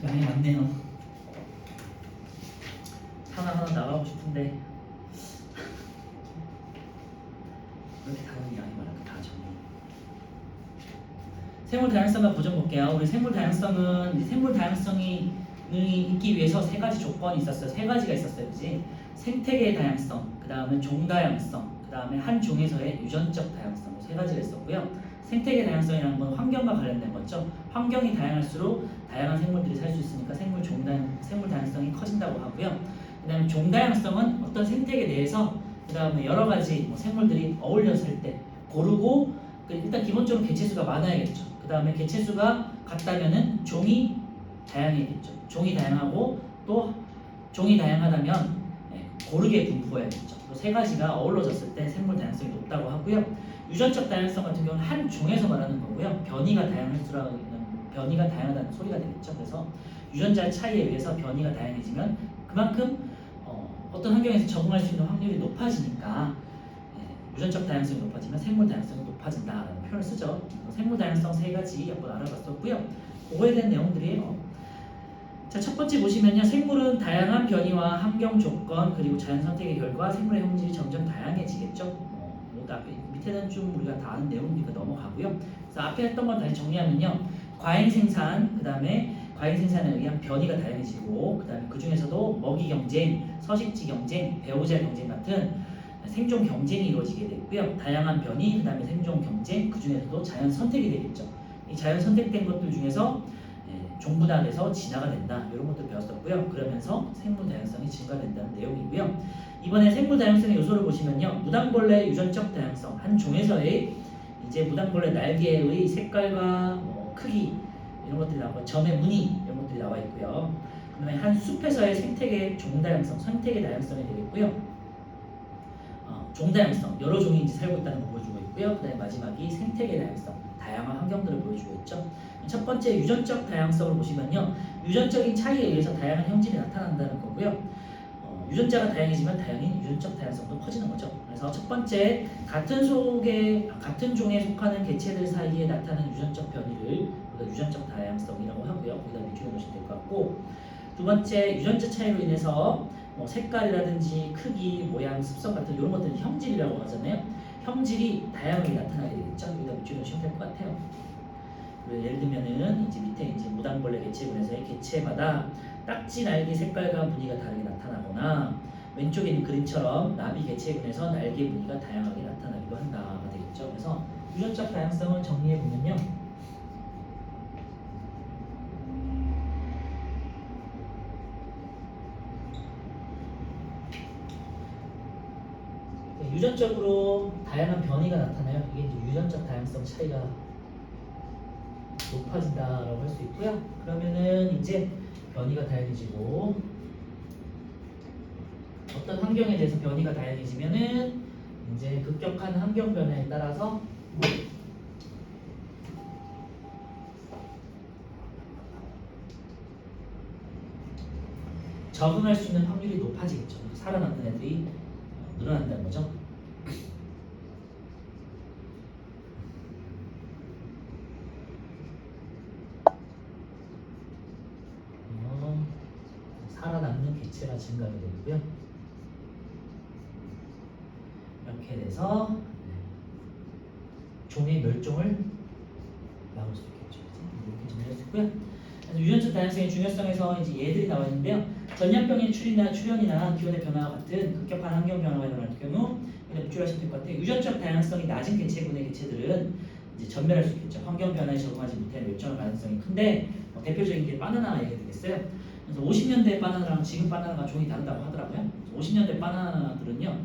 양이 많네요. 하나하나 나가고 싶은데 이렇게 다른 양이 많을까? 다 정리. 생물 다양성과 보존 볼게요. 우리 생물 다양성은 생물 다양성이 있기 위해서 세 가지 조건이 있었어요. 세 가지가 있었어요, 그지? 생태계 다양성, 그 다음에 종 다양성, 그 다음에 한 종에서의 유전적 다양성 세 가지가 있었고요. 생태계 다양성이라는 건 환경과 관련된 거죠. 환경이 다양할수록 다양한 생물들이 살 수 있으니까 생물 다양성이 커진다고 하고요. 그 다음에 종 다양성은 어떤 생태계 내에서 그 다음에 여러 가지 생물들이 어울렸을 때 고르고 일단 기본적으로 개체수가 많아야겠죠. 그 다음에 개체수가 같다면은 종이 다양해야겠죠. 종이 다양하고 또 종이 다양하다면 고르게 분포해야겠죠. 세 가지가 어우러졌을 때 생물 다양성이 높다고 하고요. 유전적 다양성 같은 경우는 한 종에서 말하는 거고요. 변이가 다양하다는 소리가 되겠죠. 그래서 유전자 차이에 의해서 변이가 다양해지면 그만큼 어떤 환경에서 적응할 수 있는 확률이 높아지니까 유전적 다양성이 높아지면 생물 다양성이 높아진다라는 표현을 쓰죠. 생물 다양성 세 가지 한번 알아봤었고요. 그거에 대한 내용들이에요. 자, 첫 번째 보시면요. 생물은 다양한 변이와 환경 조건 그리고 자연 선택의 결과 생물의 형질이 점점 다양해지겠죠. 밑에는 좀 우리가 다 아는 내용이니까 넘어가고요. 그래서 앞에 했던 건 다시 정리하면요. 과잉 생산, 그 다음에 과잉 생산에 의한 변이가 다양해지고, 그 다음에 그 중에서도 먹이 경쟁, 서식지 경쟁, 배우자 경쟁 같은 생존 경쟁이 이루어지게 되고요. 다양한 변이, 그 다음에 생존 경쟁, 그 중에서도 자연 선택이 되겠죠. 이 자연 선택된 것들 중에서 종분화돼서 진화가 된다. 이런 것도 배웠었고요. 그러면서 생물 다양성이 증가된다는 내용이고요. 이번에 생물 다양성의 요소를 보시면요. 무당벌레 유전적 다양성, 한 종에서의 이제 무당벌레 날개의 색깔과 크기 이런 것들이 나오고 점의 무늬 이런 것들이 나와 있고요. 그다음에 한 숲에서의 생태계 종 다양성, 생태계 다양성이 되겠고요. 종 다양성, 여러 종이 이제 살고 있다는 걸 보여주고 있고요. 그다음에 마지막이 생태계 다양성, 다양한 환경들을 보여주고 있죠. 첫 번째 유전적 다양성을 보시면요. 유전적인 차이에 의해서 다양한 형질이 나타난다는 거고요. 유전자가 다양해지면 당연히 유전적 다양성도 커지는 거죠. 그래서 첫 번째 같은 종에 속하는 개체들 사이에 나타나는 유전적 변이를 우리가 유전적 다양성이라고 하고요. 거기다 밑줄여 놓으시면 될 것 같고, 두 번째 유전자 차이로 인해서 색깔이라든지 크기, 모양, 습성 같은 이런 것들은 형질이라고 하잖아요. 형질이 다양하게 나타나게 되겠죠. 여기다 밑줄여 놓으시면 될 것 같아요. 예를 들면은 이제 밑에 이제 무당벌레 개체군에서의 개체마다 딱지 날개 색깔과 무늬가 다르게 나타나거나, 왼쪽에 있는 그림처럼 나비 개체군에서 날개 무늬가 다양하게 나타나기도 한다가 되겠죠. 그래서 유전적 다양성을 정리해 보면요. 유전적으로 다양한 변이가 나타나요. 이게 이제 유전적 다양성 차이가 높아진다라고 할 수 있고요. 그러면은 이제 변이가 다양해지고, 어떤 환경에 대해서 변이가 다양해지면은 이제 급격한 환경 변화에 따라서 적응할 수 있는 확률이 높아지겠죠. 살아남는 애들이 늘어난다는 거죠. 살아남는 개체가 증가가 되고요. 이렇게 돼서 종의 멸종을 막을 수 있겠죠. 이렇게 정리할 수 있고요. 유전적 다양성의 중요성에서 이제 예들이 나와 있는데요. 전염병의 출현이나 기온의 변화와 같은 급격한 환경 변화가 일어날 경우 밑줄하시면 될 것 같아요. 유전적 다양성이 낮은 개체군의 개체들은 이제 전멸할 수 있겠죠. 환경 변화에 적응하지 못해 멸종할 가능성이 큰데, 대표적인 게 바나나 얘기 되겠어요. 그래서 50년대 바나나랑 지금 바나나가 종이 다르다고 하더라고요. 50년대 바나나들은요,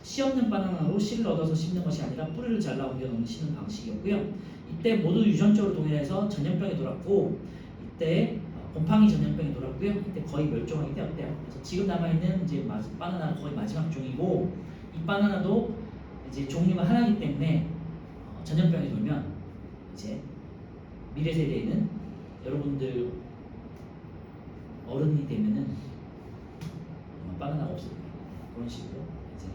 씨 없는 바나나로 씨를 얻어서 심는 것이 아니라 뿌리를 잘라 옮겨놓는 심는 방식이었고요. 이때 모두 유전적으로 동일해서 전염병이 돌았고, 이때 곰팡이 전염병이 돌았고요. 이때 거의 멸종하게 되었대요. 그래서 지금 남아있는 이제 바나나가 거의 마지막 종이고, 이 바나나도 이제 종류가 하나이기 때문에 전염병이 돌면 이제 미래 세대에는 여러분들 어른이 되면은 바나나가 없을 거예요. 그런 식으로 이제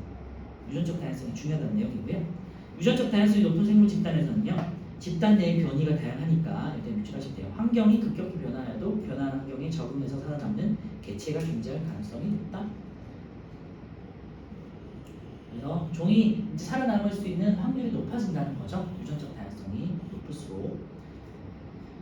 유전적 다양성이 중요하다는 내용이고요. 유전적 다양성이 높은 생물 집단에서는요, 집단 내의 변이가 다양하니까 일단 유출하시면 돼요. 환경이 급격히 변화해도 변화한 환경에 적응해서 살아남는 개체가 존재할 가능성이 높다. 그래서 종이 이제 살아남을 수 있는 확률이 높아진다는 거죠. 유전적 다양성이 높을수록.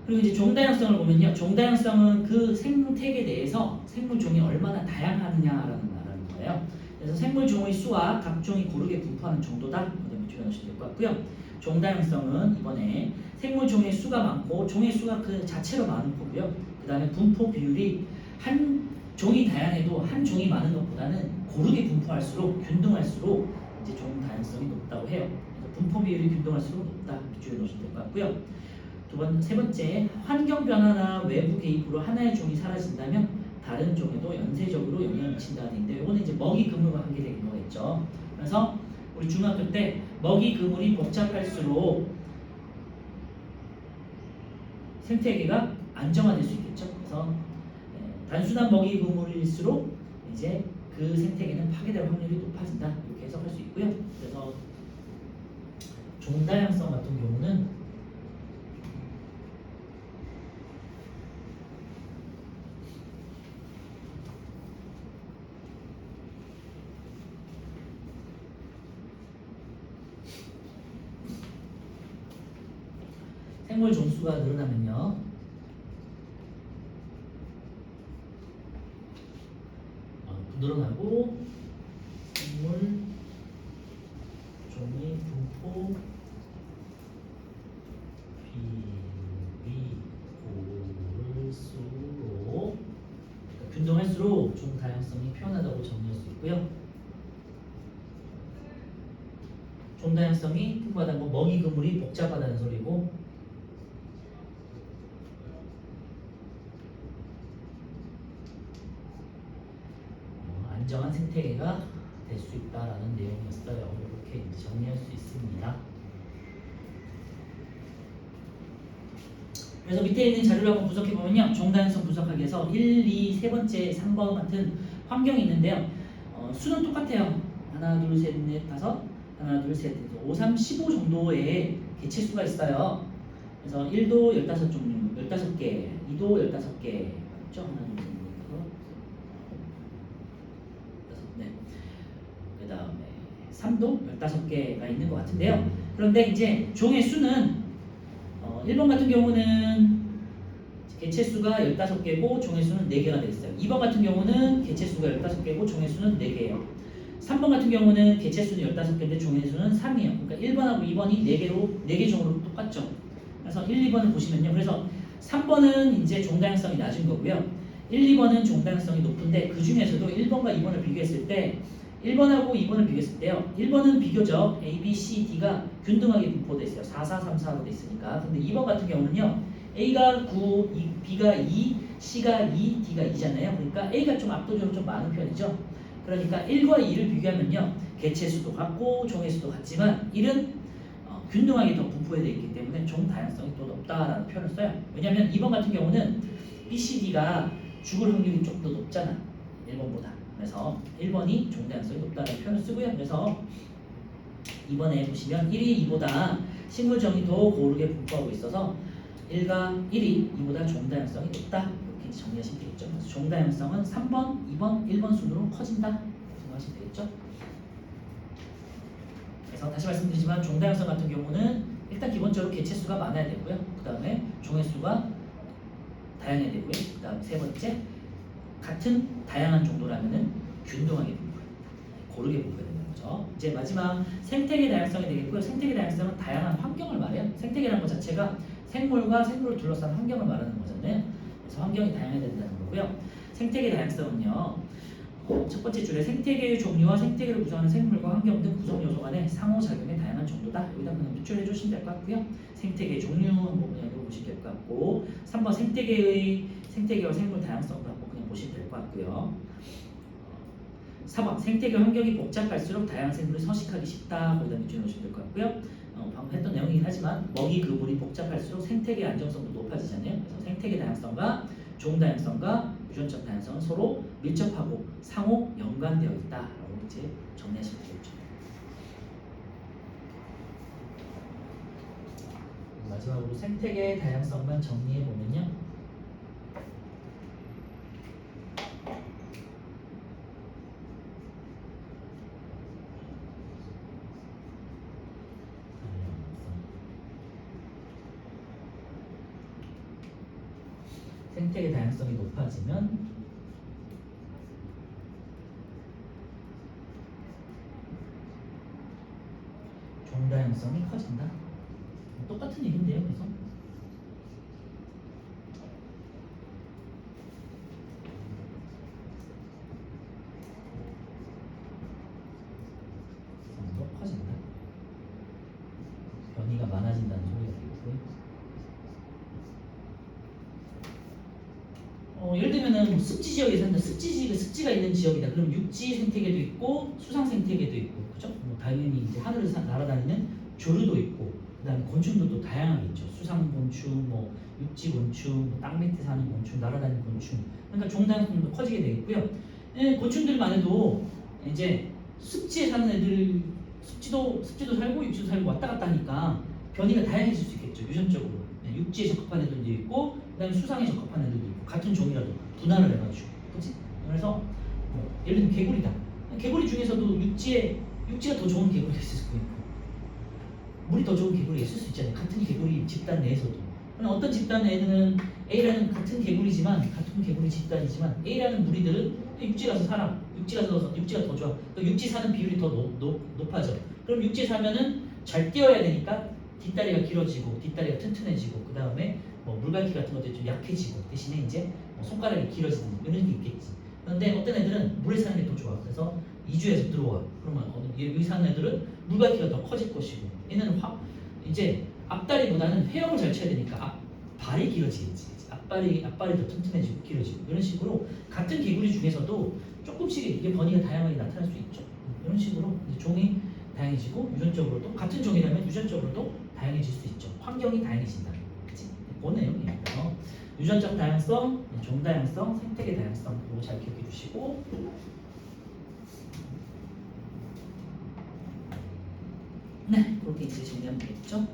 그리고 이제 종다양성을 보면요. 종다양성은 그 생태계 내에서 생물 종이 얼마나 다양하느냐라는 말하는 거예요. 그래서 생물 종의 수와 각 종이 고르게 분포하는 정도다. 이렇게 줄여놓으시면 될 것 같고요. 종다양성은 이번에 생물 종의 수가 많고 종의 수가 그 자체로 많은 거고요. 그 다음에 분포 비율이 한 종이 다양해도 한 종이 많은 것보다는 고르게 분포할수록 균등할수록 이제 종 다양성이 높다고 해요. 그래서 분포 비율이 균등할수록 높다. 이렇게 줄여놓으시면 될 것 같고요. 세 번째, 환경 변화나 외부 개입으로 하나의 종이 사라진다면 다른 종에도 연쇄적으로 영향을 미친다는 얘기인데 이거는 이제 먹이 그물과 관계된 거겠죠. 그래서 우리 중학교 때 먹이 그물이 복잡할수록 생태계가 안정화될 수 있겠죠. 그래서 단순한 먹이 그물일수록 이제 그 생태계는 파괴될 확률이 높아진다. 이렇게 해석할 수 있고요. 그래서 종다양성 같은 경우는 생물 종수가 늘어나면요. 늘어나고 생물 종의 분포 비율이 고를수록 균등할수록 종 다양성이 표현하다고 정리할 수 있고요. 종 다양성이 풍부하다는 건 먹이 그물이 복잡하다는 소리고 안정한 생태계가 될 수 있다라는 내용이었어요. 이렇게 정리할 수 있습니다. 그래서 밑에 있는 자료를 한번 분석해 보면요, 종다양성 분석하기 위해서 1, 2, 세 번째, 3번 같은 환경이 있는데요. 수는 똑같아요. 하나, 둘, 셋, 넷, 다섯, 하나, 둘, 셋, 넷, 5, 3, 15 정도의 개체 수가 있어요. 그래서 1도 15종류, 15개, 2도 15개, 맞죠? 하나, 둘, 셋, 그 다음에 3도 15개가 있는 것 같은데요. 그런데 이제 종의 수는 1번 같은 경우는 개체 수가 15개고 종의 수는 4개가 되어 있어요. 2번 같은 경우는 개체 수가 15개고 종의 수는 4개예요. 3번 같은 경우는 개체 수는 15개인데 종의 수는 3이에요. 그러니까 1번하고 2번이 4개 종으로 똑같죠. 그래서 1, 2번을 보시면요. 그래서 3번은 이제 종다양성이 낮은 거고요. 1, 2번은 종다양성이 높은데 그 중에서도 1번과 2번을 비교했을 때 1번하고 2번을 비교했을 때요. 1번은 비교적 A, B, C, D가 균등하게 분포되어 있어요. 4, 4, 3, 4로 되어 있으니까. 근데 2번 같은 경우는요. A가 9, B가 2, C가 2, D가 2잖아요. 그러니까 A가 좀 압도적으로 좀 많은 편이죠. 그러니까 1과 2를 비교하면요. 개체 수도 같고 종의 수도 같지만 1은 균등하게 더 분포되어 있기 때문에 종 다양성이 더 높다라는 표현을 써요. 왜냐하면 2번 같은 경우는 B, C, D가 죽을 확률이 좀 더 높잖아. 1번보다. 그래서 1번이 종 다양성이 높다는 표현을 쓰고요. 그래서 이번에 보시면 1이 2보다 식물종이 더 고르게 분포하고 있어서 1과 1이 2보다 종 다양성이 높다. 이렇게 정리하시면 되겠죠. 그래서 종 다양성은 3번, 2번, 1번 순으로 커진다. 생각하시면 되겠죠. 그래서 다시 말씀드리지만 종 다양성 같은 경우는 일단 기본적으로 개체 수가 많아야 되고요. 그 다음에 종의 수가 다양해야 되고요. 그 다음 세 번째, 같은 다양한 정도라면은 균등하게 분포해야 된다. 고르게 분포해야 된다는 거죠. 이제 마지막 생태계 다양성이 되겠고요. 생태계 다양성은 다양한 환경을 말해요. 생태계라는 것 자체가 생물과 생물을 둘러싼 환경을 말하는 거잖아요. 그래서 환경이 다양해야 된다는 거고요. 생태계 다양성은요. 첫 번째 줄에 생태계의 종류와 생태계를 구성하는 생물과 환경 등 구성 요소 간의 상호작용의 다양한 정도다. 여기다 그냥 밑줄해 주시면 될 것 같고요. 생태계 종류 한번 그냥 보시면 될 것 같고 3번 생태계와 생물 다양성도 한번 그냥 보시면 될 것 같고요. 4번 생태계 환경이 복잡할수록 다양한 생물이 서식하기 쉽다. 거기다 밑줄해 놓으시면 될 것 같고요. 방금 했던 내용이긴 하지만 먹이 그물이 복잡할수록 생태계 안정성도 높아지잖아요. 그래서 생태계 다양성과 종 다양성과 유전적 다양성은 서로 밀접하고 상호 연관되어 있다라고 이제 정리하시면 되겠죠. 마지막으로 생태계 다양성만 정리해 보면요. 생태계 다양성이 높아지면 종다양성이 커진다. 똑같은 얘기인데요, 계속. 더 커진다. 변이가 많아진다는 소리가 되겠고요. 예를 들면은 습지 지역에 산다. 습지가 있는 지역이다. 그럼 육지 생태계도 있고 수상 생태계도 있고, 그죠? 당연히 이제 하늘에서 날아다니는 조류도 있고, 그다음에 곤충들도 다양하게 있죠. 수상 곤충, 육지 곤충, 땅 밑에 사는 곤충, 날아다니는 곤충. 그러니까 종다양성도 커지게 되겠고요. 곤충들만 해도 이제 습지에 사는 애들 습지도 살고 육지도 살고 왔다 갔다 하니까 변이가 다양해질 수 있겠죠. 유전적으로. 육지에 적합한 애들도 있고, 그다음에 수상에 적합한 애들도 있고, 같은 종이라도 분할을 해가지고, 그렇지? 그래서 예를 들면 개구리다. 개구리 중에서도 육지가 더 좋은 개구리가 있을 수 있고, 물이 더 좋은 개구리가 있을 수 있잖아요. 같은 개구리 집단 내에서도. 어떤 집단 내에는 A라는 같은 개구리 집단이지만 A라는 무리들은 육지 가서 살아. 육지가 더 좋아. 그러니까 육지 사는 비율이 더 높아져. 그럼 육지 사면은 잘 뛰어야 되니까 뒷다리가 길어지고, 뒷다리가 튼튼해지고, 그 다음에 물갈퀴 같은 것들이 좀 약해지고, 대신에 이제 손가락이 길어지는 이런 게 있겠지. 그런데 어떤 애들은 물에 사는 게 더 좋아. 그래서 이주해서 들어와. 그러면 여기 사는 애들은 물갈퀴가 더 커질 것이고, 얘는 이제 앞다리보다는 회영을 잘 쳐야 되니까 앞발이 길어지겠지. 앞발이 더 튼튼해지고 길어지고, 이런 식으로 같은 개구리 중에서도 조금씩 이게 변이가 다양하게 나타날 수 있죠. 이런 식으로 종이 다양해지고, 유전적으로도 같은 종이라면 유전적으로도 다양해질 수 있죠. 환경이 다양해진다. 그치? 그 내용이에요. 유전적 다양성, 종 다양성, 생태계 다양성, 이거 잘 기억해 주시고, 네, 그렇게 이제 정리하면 되겠죠.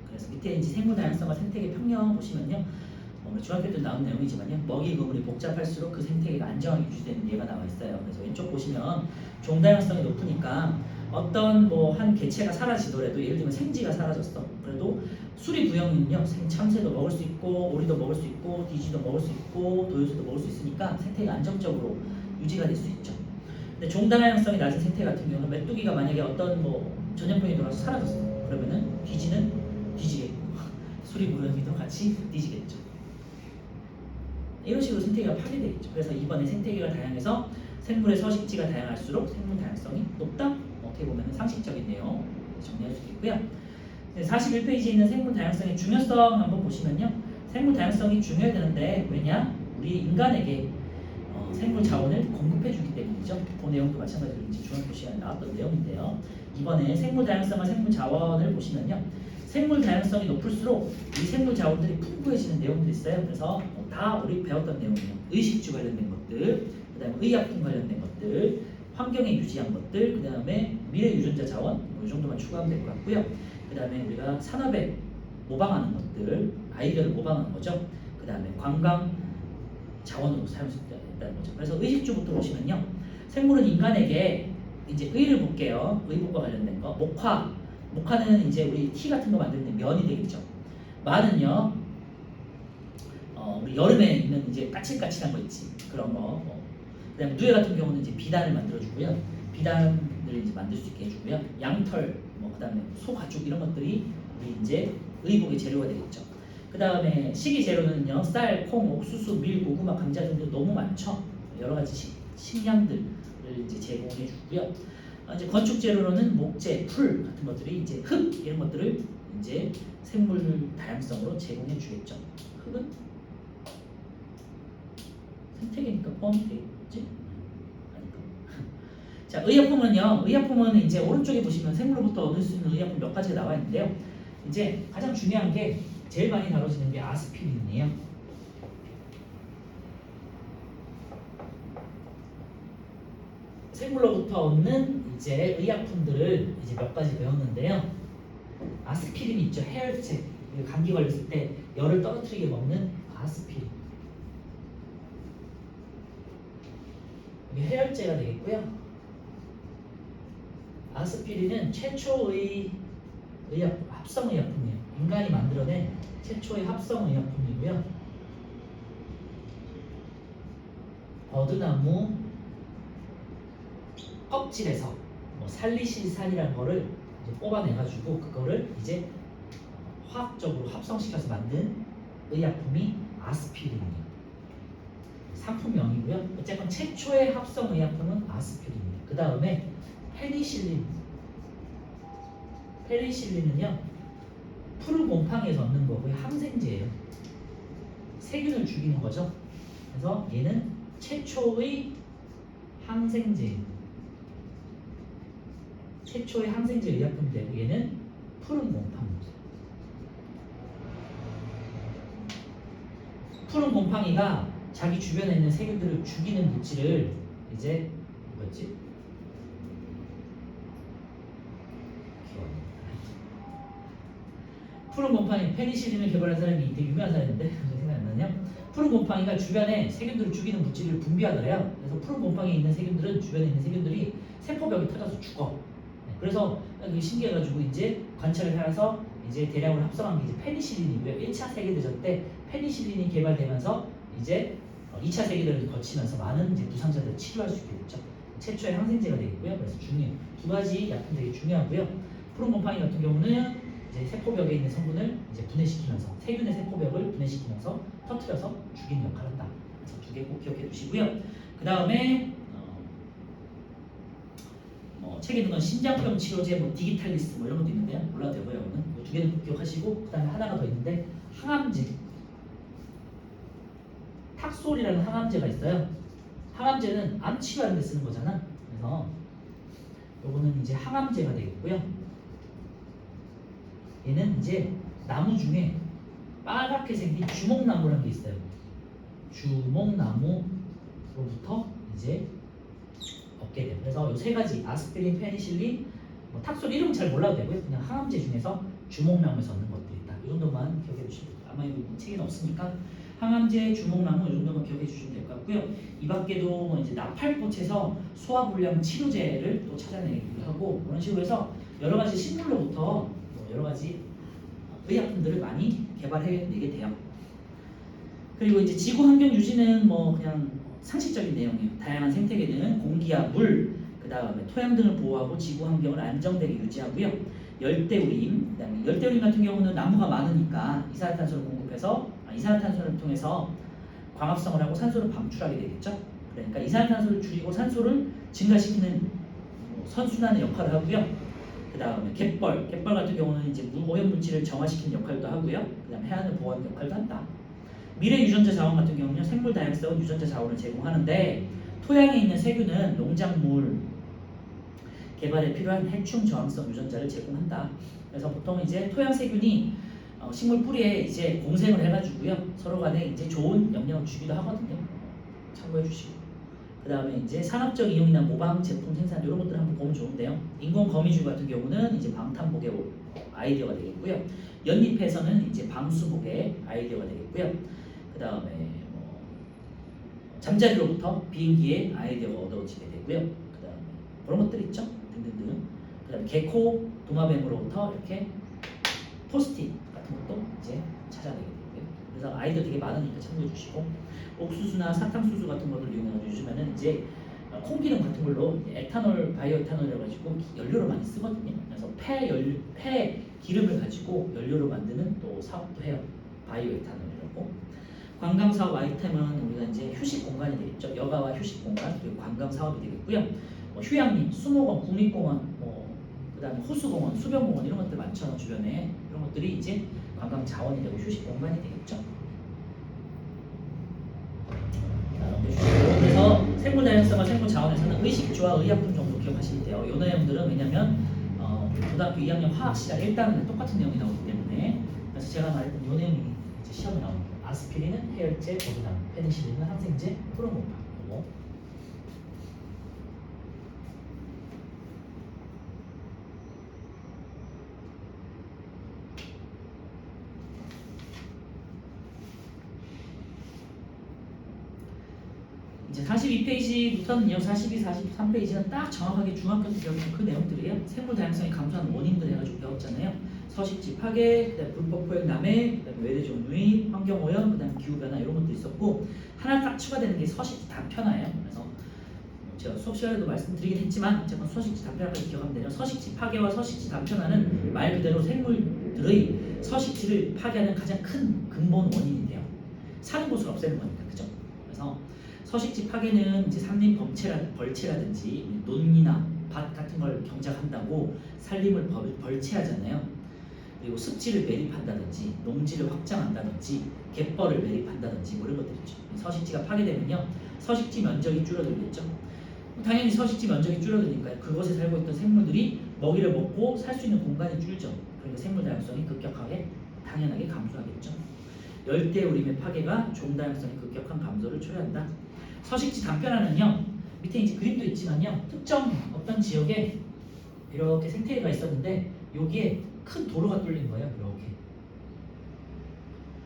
그래서 밑에 이제 생물 다양성과 생태계 평형 보시면요, 우리 중학교 때 나온 내용이지만요, 먹이 그물이 복잡할수록 그 생태계가 안정하게 유지되는 예가 나와 있어요. 그래서 왼쪽 보시면 종 다양성이 높으니까 어떤 한 개체가 사라지더라도, 예를 들면 생쥐가 사라졌어. 그래도 수리 부형은요, 참새도 먹을 수 있고, 오리도 먹을 수 있고, 디지도 먹을 수 있고, 도요새도 먹을 수 있으니까 생태계가 안정적으로 유지가 될 수 있죠. 근데 종 다양성이 낮은 생태 같은 경우는 메뚜기가 만약에 어떤 전염병이 돌아서 사라졌어. 그러면은 뒤지는 뒤지겠고, 수리 부형이도 같이 뒤지겠죠. 이런 식으로 생태계가 파괴되겠죠. 그래서 이번에 생태계가 다양해서 생물의 서식지가 다양할수록 생물 다양성이 높다. 어떻게 보면 상식적인 내용 정리할 수 있고요. 41페이지에 있는 생물 다양성의 중요성 한번 보시면요, 생물 다양성이 중요해야 되는데, 왜냐? 우리 인간에게 생물 자원을 공급해주기 때문이죠. 그 내용도 마찬가지로 이제 중학교 시간에 나왔던 내용인데요. 이번에 생물 다양성과 생물 자원을 보시면요, 생물 다양성이 높을수록 이 생물 자원들이 풍부해지는 내용들이 있어요. 그래서 다 우리 배웠던 내용이에요. 의식주 관련된 것들, 그 다음에 의약품 관련된 것들, 환경에 유지한 것들, 그 다음에 미래 유전자 자원, 이 정도만 추가하면 될 것 같고요. 그 다음에 우리가 산업에 모방하는 것들, 아이디어를 모방하는 거죠. 그 다음에 관광 자원으로 사용할 수 있다는 거죠. 그래서 의식주부터 보시면요, 생물은 인간에게 이제 의를 볼게요. 의복과 관련된 거, 목화는 이제 우리 티 같은 거 만드는 면이 되겠죠. 마는요, 우리 여름에 있는 이제 까칠까칠한 거 있지, 그런 거. 그다음에 누에 같은 경우는 이제 비단을 만들어주고요. 비단을 이제 만들 수 있게 해주고요. 양털, 그다음에 소 가죽 이런 것들이 우리 이제 의복의 재료가 되겠죠. 그다음에 식이 재료는요, 쌀, 콩, 옥수수, 밀, 고구마, 감자 등등 너무 많죠. 여러 가지 식량들을 이제 제공해 주고요. 이제 건축 재료로는 목재, 풀 같은 것들이 이제 흙 이런 것들을 이제 생물 다양성으로 제공해 주겠죠. 흙은 생태계니까 포함이 되겠지? 아닐까? 자, 의약품은 이제 오른쪽에 보시면 생물로부터 얻을 수 있는 의약품 몇 가지가 나와 있는데요. 이제 가장 중요한 게 제일 많이 다뤄지는 게 아스피린이에요. 생물로부터 얻는 이제 의약품들을 이제 몇 가지 배웠는데요. 아스피린 있죠, 해열제. 감기 걸렸을 때 열을 떨어뜨리게 먹는 아스피린. 이게 해열제가 되겠고요. 아스피린은 최초의 합성의약품이에요. 인간이 만들어낸 최초의 합성의약품이고요. 버드나무 껍질에서 살리실산이라는 거를 이제 뽑아내가지고 그거를 이제 화학적으로 합성시켜서 만든 의약품이 아스피린이에요. 상품명이고요. 어쨌건 최초의 합성의약품은 아스피린이에요. 그 다음에 페니실린. 페니실린은요, 푸른 곰팡이에서 얻는 거고요. 항생제예요. 세균을 죽이는 거죠. 그래서 얘는 최초의 항생제. 최초의 항생제 의약품이 되고 얘는 푸른 곰팡이죠. 푸른 곰팡이가 자기 주변에 있는 세균들을 죽이는 물질을 이제 뭐였지? 푸른 곰팡이 페니실린을 개발한 사람이 되게 유명한 사람인데 생각이 안 나네요. 푸른 곰팡이가 주변에 세균들을 죽이는 물질을 분비하더래요. 그래서 푸른 곰팡이에 있는 세균들은 주변에 있는 세균들이 세포벽이 터져서 죽어. 그래서 이게 신기해가지고 이제 관찰을 해서 이제 대량으로 합성한 게 이제 페니실린이고요. 1차 세계대전 때 페니실린이 개발되면서 이제 2차 세계대전을 거치면서 많은 이제 부상자들을 치료할 수 있게 됐죠. 최초의 항생제가 되겠고요. 그래서 두 가지 약품 되게 중요하고요. 푸른 곰팡이 같은 경우는 이제 세포벽에 있는 성분을 이제 분해시키면서 세균의 세포벽을 분해시키면서 터트려서 죽이는 역할을 한다. 그래서 두 개 꼭 기억해 두시고요. 그 다음에 책에 있는 건 신장병 치료제, 디기탈리스 이런 것도 있는데요. 몰라도 되고요. 여러분은 두 개는 꼭 기억하시고 그 다음에 하나가 더 있는데 항암제. 탁솔이라는 항암제가 있어요. 항암제는 암 치료하는 데 쓰는 거잖아. 그래서 요거는 이제 항암제가 되겠고요. 얘는 이제 나무 중에 빨갛게 생긴 주목나무라는 게 있어요. 주목나무로부터 이제 얻게 돼요. 그래서 이 세 가지 아스피린, 페니실린, 탁솔 이름 잘 몰라도 되고요. 그냥 항암제 중에서 주목나무에서 얻는 것들이 있다. 이 정도만 기억해 주시면 돼요. 아마 이거 책에는 없으니까 항암제, 주목나무 이 정도만 기억해 주시면 될 것 같고요. 이 밖에도 이제 나팔꽃에서 소화불량 치료제를 또 찾아내기도 하고 그런 식으로 해서 여러 가지 식물로부터 여러 가지 의약품들을 많이 개발해내게 돼요. 그리고 이제 지구 환경 유지는 그냥 상식적인 내용이에요. 다양한 생태계는 공기와 물, 그 다음에 토양 등을 보호하고 지구 환경을 안정되게 유지하고요. 열대우림, 그다음에 열대우림 같은 경우는 나무가 많으니까 이산화탄소를 공급해서 이산화탄소를 통해서 광합성을 하고 산소를 방출하게 되겠죠. 그러니까 이산화탄소를 줄이고 산소를 증가시키는 선순환의 역할을 하고요. 그 다음에 갯벌 같은 경우는 이제 오염 물질을 정화시키는 역할도 하고요. 그 다음에 해안을 보호하는 역할도 한다. 미래 유전자 자원 같은 경우는 생물 다양성은 유전자 자원을 제공하는데 토양에 있는 세균은 농작물 개발에 필요한 해충 저항성 유전자를 제공한다. 그래서 보통 이제 토양 세균이 식물 뿌리에 이제 공생을 해가지고요 서로 간에 이제 좋은 영향을 주기도 하거든요. 참고해 주시고. 그 다음에 이제 산업적 이용이나 모방 제품 생산 이런 것들 한번 보면 좋은데요. 인공 거미줄 같은 경우는 이제 방탄복의 아이디어가 되겠고요. 연잎에서는 이제 방수복의 아이디어가 되겠고요. 그 다음에 잠자리로부터 비행기의 아이디어가 얻어지게 되고요. 그 다음에 그런 것들 있죠. 등등등. 그 다음에 개코 도마뱀으로부터 이렇게 포스트잇 같은 것도 이제 찾아내게 되고요. 그래서 아이디어 되게 많으니까 참고해 주시고 옥수수나 사탕수수 같은 것을 이용해서 요즘에는 이제 콩기름 같은 걸로 에탄올, 바이오 에탄올이라고 가지고 연료로 많이 쓰거든요. 그래서 폐 기름을 가지고 연료로 만드는 또 사업도 해요. 바이오 에탄올이라고. 관광 사업 아이템은 우리가 이제 휴식 공간이 되겠죠. 여가와 휴식 공간 그리고 관광 사업이 되겠고요. 휴양림, 수목원, 국립공원, 그다음에 호수공원, 수변공원 이런 것들 많잖아 주변에. 이런 것들이 이제 관광 자원이 되고 휴식 공간이 되겠죠. 그래서 생물 다양성과 생물 자원에서는 의식주와 의약품 정도 기억하시면 돼요. 이 내용들은 왜냐면 고등학교 2학년 화학 시작 1단원에 똑같은 내용이 나오기 때문에 그래서 제가 말했던 이 내용이 이제 시험에 나옵니다. 아스피린은 해열제, 버드나무, 페니실린은 항생제, 푸른 곰팡이. 이제 42페이지부터는요, 42, 43페이지는 딱 정확하게 중학교 때 배웠던 그 내용들이에요. 생물 다양성이 감소하는 원인들 해가지고 배웠잖아요. 서식지 파괴, 그다음에 불법 포획 남획, 그다음에 외래종 유입, 환경 오염, 그다음에 기후 변화 이런 것도 있었고 하나 딱 추가되는 게 서식지 단편화예요. 그래서 제가 수업 시간에도 말씀드리긴 했지만 어쨌건 서식지 단편화까지 기억하면 돼요. 서식지 파괴와 서식지 단편화는 말 그대로 생물들의 서식지를 파괴하는 가장 큰 근본 원인이 돼요. 사는 곳을 없애는 거니까, 그죠? 그래서 서식지 파괴는 이제 산림 벌채라든지 논이나 밭 같은 걸 경작한다고 산림을 벌채하잖아요. 그리고 습지를 매립한다든지 농지를 확장한다든지 갯벌을 매립한다든지 뭐 이런 것들 있죠. 서식지가 파괴되면요, 서식지 면적이 줄어들겠죠. 당연히 서식지 면적이 줄어드니까 그곳에 살고 있던 생물들이 먹이를 먹고 살 수 있는 공간이 줄죠. 그러니까 생물 다양성이 급격하게 당연하게 감소하겠죠. 열대우림의 파괴가 종 다양성의 급격한 감소를 초래한다. 서식지 단편화는요, 밑에 이제 그림도 있지만요, 특정 어떤 지역에 이렇게 생태계가 있었는데 여기에 큰 도로가 뚫린 거예요. 이렇게.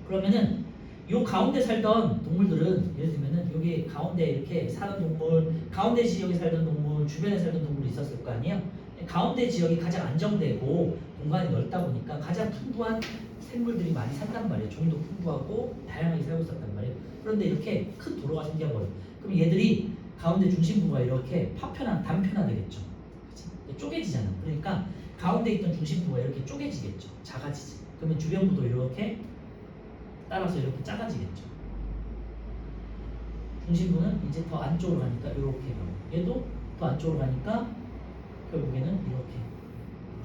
그러면은 요 가운데 살던 동물들은 예를 들면은 여기 가운데 이렇게 사는 동물, 가운데 지역에 살던 동물, 주변에 살던 동물이 있었을 거 아니에요. 가운데 지역이 가장 안정되고 공간이 넓다 보니까 가장 풍부한 생물들이 많이 산단 말이에요. 종도 풍부하고 다양하게 살고 있었단 말이에요. 그런데 이렇게 큰 도로가 생겨버려요. 그럼 얘들이 가운데 중심부가 이렇게 단편화되겠죠. 그치? 쪼개지잖아. 그러니까 가운데 있던 중심부가 이렇게 쪼개지겠죠. 작아지지. 그러면 주변부도 이렇게 따라서 이렇게 작아지겠죠. 중심부는 이제 더 안쪽으로 가니까 이렇게 가고, 얘도 더 안쪽으로 가니까 결국에는 이렇게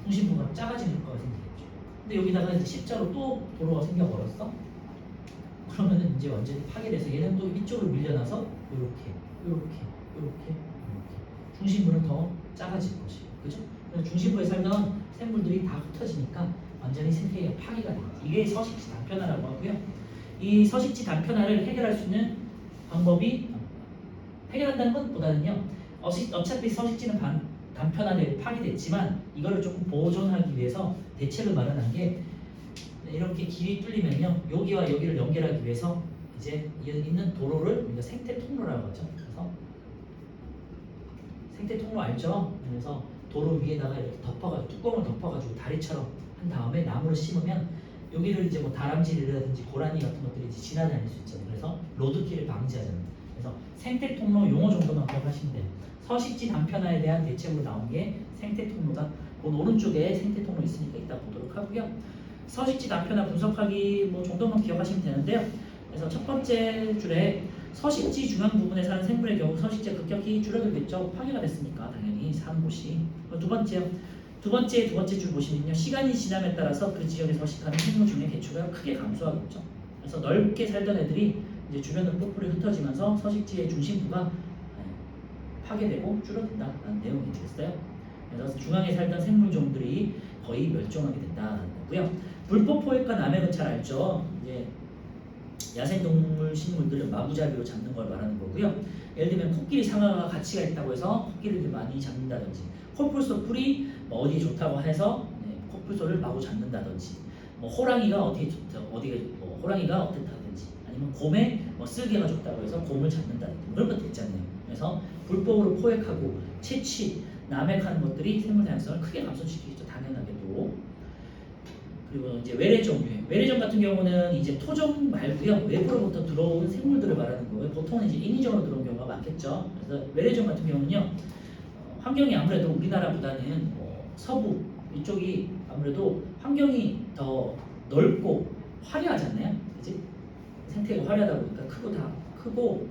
중심부가 작아지는 효과가 생기겠죠. 근데 여기다가 이제 십자로 또 도로가 생겨버렸어. 그러면은 이제 완전히 파괴돼서 얘는 또 이쪽으로 밀려나서 이렇게 중심부는 더 작아질 것이에요. 그죠? 그래서 중심부에 살던 생물들이 다 흩어지니까 완전히 생태계가 파괴가 됩니다. 이게 서식지 단편화라고 하고요. 이 서식지 단편화를 해결할 수 있는 방법이, 해결한다는 것보다는요, 어차피 서식지는 단편화되고 파괴됐지만 이거를 조금 보존하기 위해서 대책을 마련한 게, 이렇게 길이 뚫리면요, 여기와 여기를 연결하기 위해서 이제 있는 도로를 우리가 생태 통로라고 하죠. 그래서 생태 통로 알죠? 그래서 도로 위에다가 이렇게 뚜껑을 덮어가지고 다리처럼 한 다음에 나무를 심으면 여기를 이제 뭐 다람쥐라든지 고라니 같은 것들이 이제 지나다닐 수 있잖아요. 그래서 로드킬을 방지하잖아요. 그래서 생태 통로 용어 정도만 기억하시면 돼요. 서식지 단편화에 대한 대책으로 나온 게 생태 통로다. 그 오른쪽에 생태 통로 있으니까 이따 보도록 하고요. 서식지 단편화 분석하기 뭐 정도만 기억하시면 되는데요. 그래서 첫 번째 줄에 서식지 중앙 부분에 사는 생물의 경우 서식지가 급격히 줄어들겠죠. 파괴가 됐으니까 당연히 사는 곳이. 두 번째 줄 보시면요, 시간이 지남에 따라서 그 지역에 서식하는 생물 중의 개체가 크게 감소하겠죠. 그래서 넓게 살던 애들이 이제 주변으로 뿔뿔이 흩어지면서 서식지의 중심부가 파괴되고 줄어든다라는 내용이 되겠어요. 그래서 중앙에 살던 생물종들이 거의 멸종하게 된다는 거고요. 불법 포획과 남획은 잘 알죠. 이제 야생동물 식물들을 마구잡이로 잡는 걸 말하는 거고요. 예를 들면 코끼리 상어가 가치가 있다고 해서 코끼리를 많이 잡는다든지, 코뿔소 풀이 뭐 어디에 좋다고 해서 코뿔소를 마구 잡는다든지, 뭐 호랑이가 호랑이가 어떻다든지, 아니면 곰에 뭐 쓸개가 좋다고 해서 곰을 잡는다든지 뭐 그런 것들 있잖아요. 그래서 불법으로 포획하고 채취, 남획하는 것들이 생물 다양성을 크게 감소시키겠죠. 당연하게도. 그리고 이제 외래종 같은 경우는 이제 토종 말고요, 외부로부터 들어온 생물들을 말하는 거예요. 보통은 이제 인위적으로 들어온 경우가 많겠죠. 그래서 외래종 같은 경우는요, 환경이 아무래도 우리나라보다는 서부 이쪽이 아무래도 환경이 더 넓고 화려하잖아요. 그치? 생태계가 화려하다 보니까 크고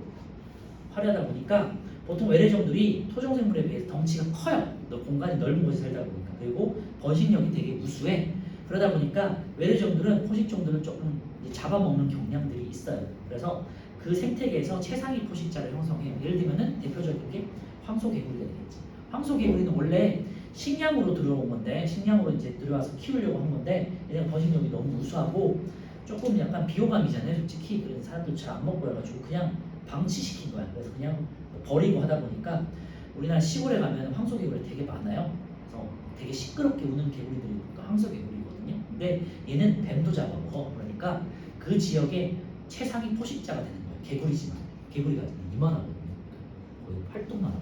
화려하다 보니까 보통 외래종들이 토종 생물에 비해서 덩치가 커요. 공간이 넓은 곳에 살다 보니까. 그리고 번식력이 되게 우수해. 그러다 보니까 외래종들은 포식종들을 조금 잡아먹는 경향들이 있어요. 그래서 그 생태계에서 최상위 포식자를 형성해요. 예를 들면은 대표적인 게 황소개구리가 되겠지. 황소개구리는 원래 식량으로 들어온 건데, 식량으로 이제 들어와서 키우려고 한 건데, 얘네가 번식력이 너무 우수하고 조금 약간 비호감이잖아요. 솔직히 그래서 사람들 잘 안 먹고 해가지고 그냥 방치시킨 거야. 그래서 그냥 버리고 하다 보니까 우리나라 시골에 가면 황소개구리 되게 많아요. 그래서 되게 시끄럽게 우는 개구리들이 황소개구리거든요. 근데 얘는 뱀도 잡아먹어. 그러니까 그 지역의 최상위 포식자가 되는 거예요. 개구리지만 개구리가 이만하거든요. 활동만 하고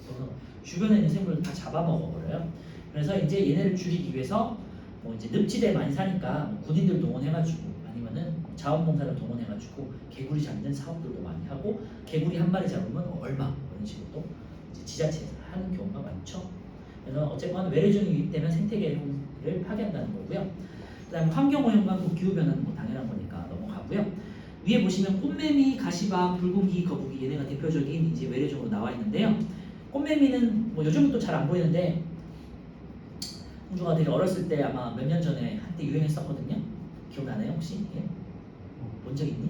그래서 주변에 있는 생물을 다 잡아먹어버려요. 그래서 이제 얘네를 줄이기 위해서 뭐 이제 늪지대에 많이 사니까 뭐 군인들 동원해가지고 아니면은 자원봉사를 동원해가지고 개구리 잡는 사업들도 많이 하고 개구리 한 마리 잡으면 얼마 이런 식으로 또 이제 지자체에서 하는 경우가 많죠. 그래서 어쨌건 외래종이 유입되면 생태계를 파괴한다는 거고요. 그다음에 환경오염과 기후변화는 뭐 당연한 거니까 넘어가고요. 위에 보시면 꽃매미, 가시박, 붉은기, 거북이 얘네가 대표적인 이제 외래종으로 나와 있는데요. 꽃매미는 뭐 요즘은 또 잘 안 보이는데 홍주가 되게 어렸을 때 아마 몇 년 전에 한때 유행했었거든요. 기억나나요 혹시? 예? 본 적 있니?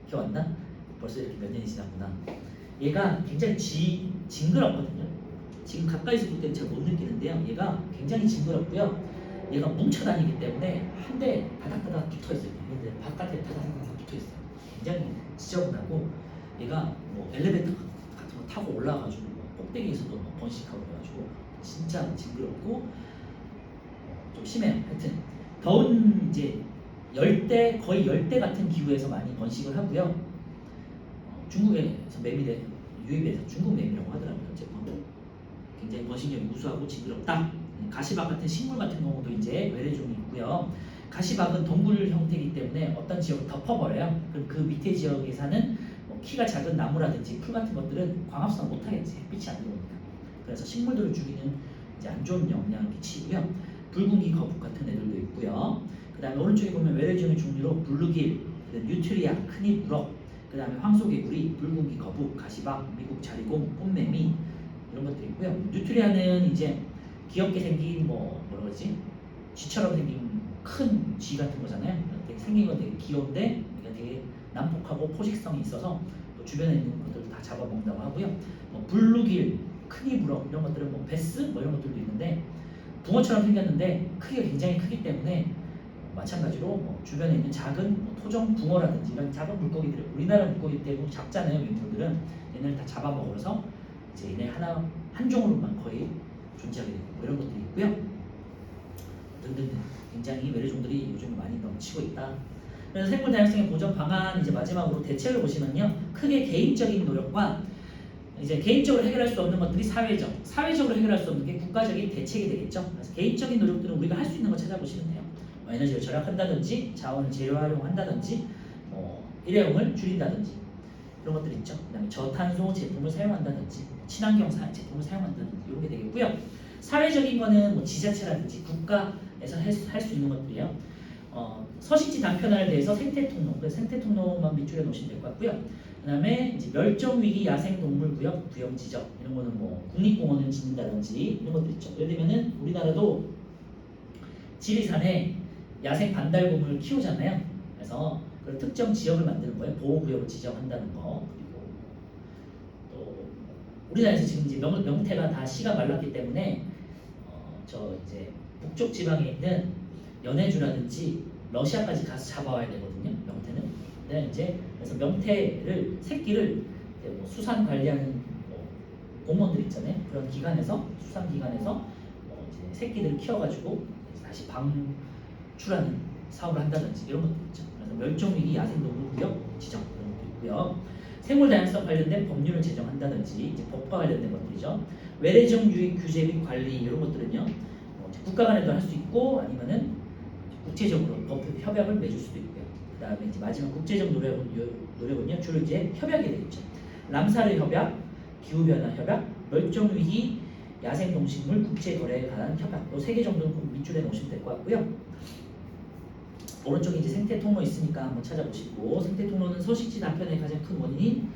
기억 안 나? 벌써 이렇게 몇 년이 지났구나. 얘가 굉장히 징그럽거든요. 지금 가까이서 볼 때는 잘 못 느끼는데요. 얘가 굉장히 징그럽고요. 얘가 뭉쳐 다니기 때문에 한 대 다닥다닥 붙어 있어요. 근데 바깥에 다닥다닥 붙어 있어요. 굉장히 지저분하고 얘가 뭐 엘리베이터 같은 거 타고 올라가가지고 꼭대기에서도 막 번식하고 그래가지고 진짜 징그럽고 좀 심해요. 하여튼 더운 이제 열대 거의 열대 같은 기후에서 많이 번식을 하고요. 중국에서 매미대 유입해서 중국 매미라고 하더라고요. 어쨌건 굉장히 번식력이 우수하고 징그럽다. 가시박 같은 식물 같은 경우도 이제 외래종이 있고요. 가시박은 동굴 형태이기 때문에 어떤 지역을 덮어버려요. 그럼 그 밑에 지역에 사는 뭐 키가 작은 나무라든지 풀 같은 것들은 광합성 못하겠지. 햇빛이 안 들어오니까. 그래서 식물들을 죽이는 이제 안 좋은 영향을 끼치고요. 붉은기 거북 같은 애들도 있고요. 그 다음에 오른쪽에 보면 외래종의 종류로 블루길, 뉴트리아, 큰입 우럭, 그 다음에 황소개구리, 붉은기 거북, 가시박, 미국 자리곰, 꽃매미 이런 것들이 있고요. 뉴트리아는 이제 귀엽게 생긴 뭐라 그러지? 쥐처럼 생긴 큰 쥐 같은 거잖아요. 되게 생긴 건 되게 귀여운데 되게 난폭하고 포식성이 있어서 또 주변에 있는 것들도 다 잡아먹는다고 하고요. 뭐 블루길, 큰입 우럭 이런 것들은 뭐 베스 뭐 이런 것들도 있는데 붕어처럼 생겼는데 크기가 굉장히 크기 때문에 마찬가지로 뭐 주변에 있는 작은 뭐 토종 붕어라든지 이런 작은 물고기들 우리나라 물고기 대부분 작잖아요. 민물들은 얘네를 다 잡아먹어서 이제 얘네 한 종으로만 거의 존재하게 되고 뭐 이런 것들이 있고요. 등등등 굉장히 외래종들이 요즘 많이 넘치고 있다. 그래서 생물 다양성의 보전 방안 이제 마지막으로 대책을 보시면요. 크게 개인적인 노력과 이제 개인적으로 해결할 수 없는 것들이 사회적으로 해결할 수 없는 게 국가적인 대책이 되겠죠. 그래서 개인적인 노력들은 우리가 할 수 있는 거 찾아보시면 돼요. 뭐 에너지를 절약한다든지 자원을 재활용한다든지 일회용을 줄인다든지 이런 것들이 있죠. 그다음에 저탄소 제품을 사용한다든지 친환경 제품을 사용한다든지 이런 게 되겠고요. 사회적인 거는 뭐 지자체라든지 국가에서 할 수 있는 것들이요. 서식지 단편화에 대해서 생태통로, 그래서 생태통로만 밑줄에 놓으시면 될 것 같고요. 그다음에 이제 멸종위기 야생동물구역 구역 지정 이런 거는 뭐 국립공원을 짓는다든지 이런 것들 있죠. 예를 들면은 우리나라도 지리산에 야생 반달곰을 키우잖아요. 그래서 그 특정 지역을 만드는 거예요. 보호구역을 지정한다는 거. 그리고 또 우리나라에서 지금 이제 명태가 다 씨가 말랐기 때문에 저 이제 북쪽 지방에 있는 연해주라든지 러시아까지 가서 잡아와야 되거든요. 명태는. 근데 이제 그래서 명태를 새끼를 뭐 수산 관리하는 뭐 공무원들 있잖아요. 그런 기관에서 수산 기관에서 이제 새끼들을 키워가지고 다시 방출하는 사업을 한다든지 이런 것도 있죠. 그래서 멸종위기 야생동물구역 지정 이런 것도 있고요. 생물 다양성 관련된 법률을 제정한다든지 이제 법과 관련된 것들이죠. 외래종 유입 규제 및 관리 이런 것들은요. 국가 간에도 할 수 있고 아니면은 국제적으로 법 협약을 맺을 수도 있고요. 그다음에 이제 마지막 국제적 노력은요 주로 이제 협약이 되겠죠. 람사르 협약, 기후변화 협약, 멸종위기 야생동식물 국제거래에 관한 협약 또 3개 정도는 꼭 밑줄에 놓으시면 될 것 같고요. 오른쪽에 이제 생태통로 있으니까 한번 찾아보시고 생태통로는 서식지 단편의 가장 큰 원인인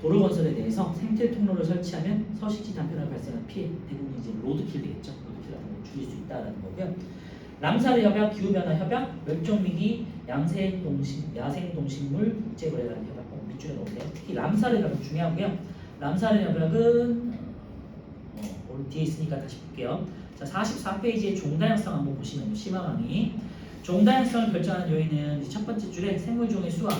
도로 건설에 대해서 생태통로를 설치하면 서식지 단편에 발생한 피해 대부분 이제 로드킬 되겠죠. 로드킬 같은 걸 줄일 수 있다라는 거고요. 람사르 협약, 기후변화 협약, 멸종위기 야생동식물 국제거래라는 협약 꼭 밑줄에 놓으세요. 특히 람사르 협약 중요하고요. 람사르 협약은 오늘 뒤에 있으니까 다시 볼게요. 자, 44페이지에 종다양성 한번 보시면요. 심화강의 종다양성을 결정하는 요인은 첫 번째 줄에 생물종의 수와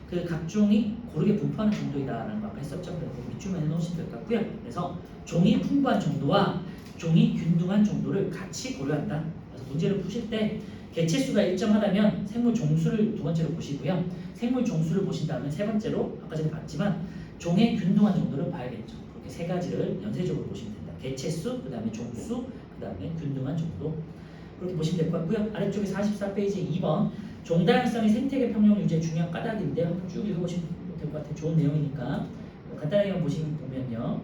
그 각종이 고르게 분포하는 정도이다라는 거 아까 했었죠. 그래서 밑줄만 해놓으시면 될 것 같고요. 그래서 종이 풍부한 정도와 종이 균등한 정도를 같이 고려한다. 그래서 문제를 푸실 때 개체수가 일정하다면 생물 종수를 두 번째로 보시고요. 생물 종수를 보신 다음에 세 번째로 아까 전에 봤지만 종의 균등한 정도를 봐야겠죠. 이렇게 세 가지를 연쇄적으로 보시면 된다. 개체수, 그 다음에 종수, 그 다음에 균등한 정도. 그렇게 보시면 될 것 같고요. 아래쪽에 44페이지 2번 종다양성이 생태계 평형 유지의 중요한 까닭인데 한번 쭉 읽어보시면 될 것 같아요. 좋은 내용이니까 간단하게만 보면요.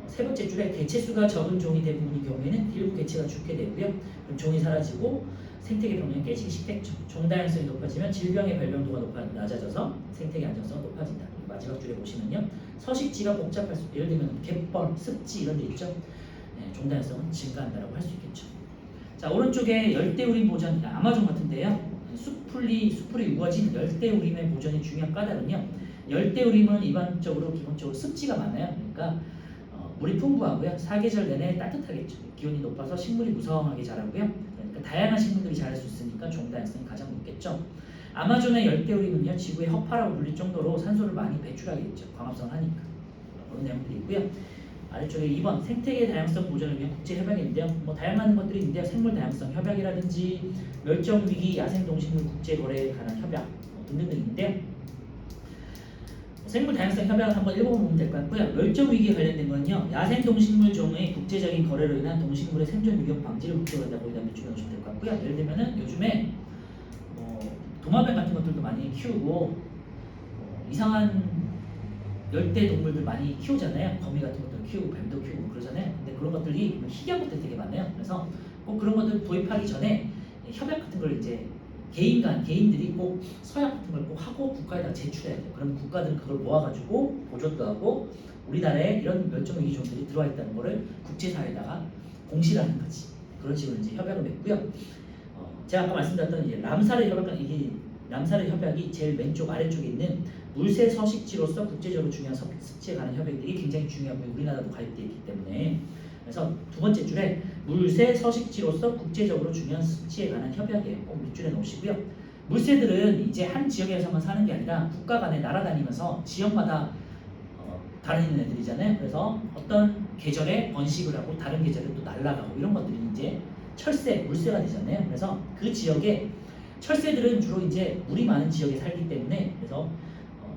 세 번째 줄에 개체수가 적은 종이 대부분의 경우에는 일부 개체가 죽게 되고요. 그럼 종이 사라지고 생태계 평형이 깨지기 쉽겠죠. 종다양성이 높아지면 질병의 발병도가 낮아져서 생태계 안정성은 높아진다. 마지막 줄에 보시면요. 서식지가 복잡할 수, 예를 들면 갯벌, 습지 이런 데 있죠. 네, 종다양성은 증가한다고 할 수 있겠죠. 자, 오른쪽에 열대우림 보전, 아마존 같은데요. 수풀이 우거진 열대우림의 보전이 중요한 까닭은요. 열대우림은 일반적으로 기본적으로 습지가 많아요. 그러니까 물이 풍부하고요. 사계절 내내 따뜻하겠죠. 기온이 높아서 식물이 무성하게 자라고요. 그러니까 다양한 식물들이 자랄 수 있으니까 종다양성이 가장 높겠죠. 아마존의 열대우림은요. 지구의 허파라고 불릴 정도로 산소를 많이 배출하게 됐죠. 광합성을 하니까. 그런 내용들이 있고요. 아래쪽에 2번 생태계 다양성 보전을 위한 국제협약인데요. 뭐 다양한 것들이 있는데요. 생물 다양성 협약이라든지 멸종위기 야생동식물 국제거래에 관한 협약 등등등인데요. 생물 다양성 협약을 한번 읽어보면 될 것 같고요. 멸종위기에 관련된 건요. 야생동식물 종의 국제적인 거래로 인한 동식물의 생존 위험 방지를 목적으로 한다고 일단 주장하시면 될 것 같고요. 예를 들면은 요즘에 도마뱀 같은 것들도 많이 키우고 이상한 열대 동물들 많이 키우잖아요. 거미 같은 것들 키우고 뱀도 키우고 그러잖아요. 근데 그런 것들이 희귀한 것들이 되게 많아요. 그래서 꼭 그런 것들 도입하기 전에 협약 같은 걸 이제 개인들이 꼭 서약 같은 걸 꼭 하고 국가에다 제출해야 돼요. 그럼 국가들은 그걸 모아가지고 보조도 하고 우리나라에 이런 멸종위기 종들이 들어와 있다는 거를 국제사회에다가 공시를 하는 거지. 그런 식으로 이제 협약을 맺고요. 제가 아까 말씀드렸던 이제 람사르 협약이 제일 왼쪽 아래쪽에 있는 물새 서식지로서 국제적으로 중요한 습지에 관한 협약들이 굉장히 중요하고 우리나라도 가입되어 있기 때문에 그래서 두 번째 줄에 물새 서식지로서 국제적으로 중요한 습지에 관한 협약이에요. 꼭 밑줄에 놓으시고요. 물새들은 이제 한 지역에서만 사는 게 아니라 국가 간에 날아다니면서 지역마다 다니는 애들이잖아요. 그래서 어떤 계절에 번식을 하고 다른 계절에 또 날아가고 이런 것들이 이제 물새가 되잖아요. 그래서 그 지역에 철새들은 주로 이제 물이 많은 지역에 살기 때문에 그래서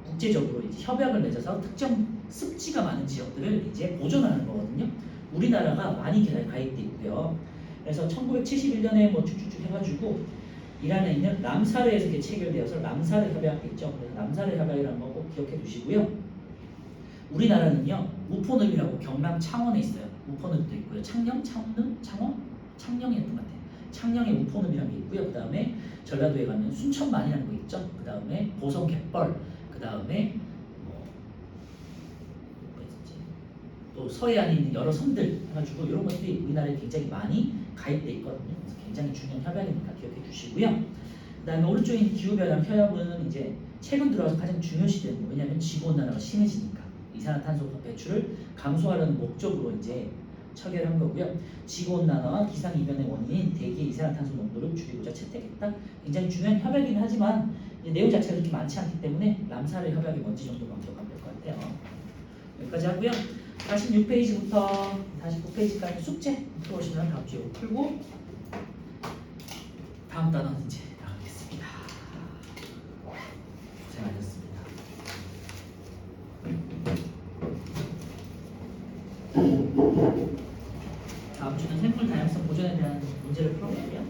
국제적으로 이제 협약을 맺어서 특정 습지가 많은 지역들을 이제 보존하는 거거든요. 우리나라가 많이 가입돼 있고요. 그래서 1971년에 뭐 쭉쭉쭉 해가지고 이란에 있는 람사르에서 이게 체결되어서 람사르 협약이 있죠. 그래서 람사르 협약이라는 거 꼭 기억해 두시고요. 우리나라는요 우포늪이라고 경남 창원에 있어요. 우포늪도 있고요. 창녕이었던 것 같아요. 창녕에 우포늪이라는 게 있고요. 그 다음에 전라도에 가면 순천만이라는 거 있죠. 그 다음에 보성 갯벌, 그 다음에 또 서해안에 있는 여러 섬들 해가지고 이런 것들이 우리나라에 굉장히 많이 가입돼 있거든요. 그래서 굉장히 중요한 협약이니까 기억해 주시고요. 그 다음에 오른쪽에 있는 기후변화 협약은 이제 최근 들어와서 가장 중요시되는 거예요. 왜냐하면 지구온난화가 심해지니까 이산화탄소 배출을 감소하려는 목적으로 이제 처결한 거고요. 지구온난화와 기상이변의 원인인 대기의 이산화탄소 농도를 줄이고자 채택했다. 굉장히 중요한 협약이긴 하지만 내용 자체가 그렇게 많지 않기 때문에 람사르 협약이 뭔지 정도만 기억하면 될 것 같아요. 여기까지 하고요. 46페이지부터 49페이지까지 숙제 풀어오시면 다음 주에 풀고 다음 단어는 이제 나가겠습니다. 고생하셨습니다. 다음 주는 생물 다양성 보존에 대한 문제를 풀어볼게요.